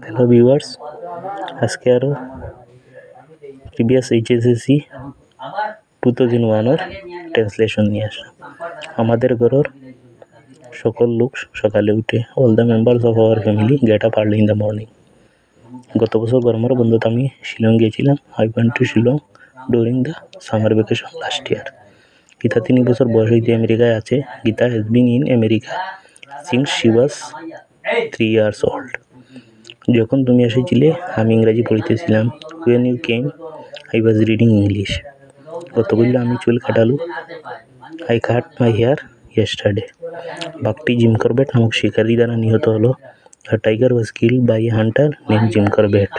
Hello viewers, আজকে আরও previous এইচএসএসসি 2001 translation নিয়ে আসলাম। আমাদের ঘরের সকল লোক সকালে উঠে all the members of our family get up early in the morning. গত বছর গরমের বন্ধুতে আমি শিলং গিয়েছিলাম। I went to Shillong during the summer vacation last year. Gita 3 বছর বয়স হইতে আমেরিকায় আছে। Gita has been in America since she was 3 years old. যখন তুমি এসেছিলে আমি ইংরাজি পড়িতেছিলাম। When you came, I was reading English. গত বললে আমি চুল কাটালু। I cut my hair yesterday. বাঘটি জিম করবেট নামক শিকারী দ্বারা নিহত হলো। A tiger was killed by a hunter named Jim Corbett.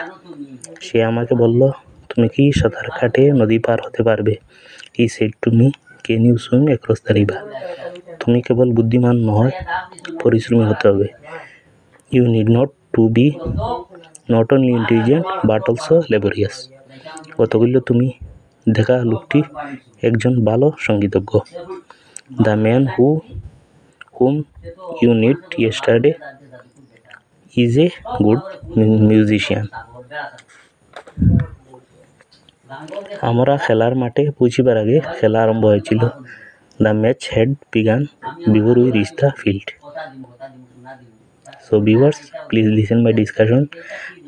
সে আমাকে বলল, তুমি কি সাঁতার কাটে নদী পার হতে পারবে? He said to me, can you swim across the river? তুমি কেবল বুদ্ধিমান নয়, পরিশ্রমী হতে হবে। You need not to be not only intelligent but also laborious. কতগুলো তুমি দেখা লোকটি একজন ভালো সঙ্গীতজ্ঞ। The man whom you met yesterday is a good musician. আমরা খেলার মাঠে পৌঁছিবার আগে খেলা আরম্ভ হয়েছিল। The match had begun before we reached the field. So viewers, please listen my discussion,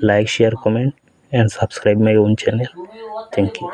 like, share, comment and subscribe my own channel. Thank you.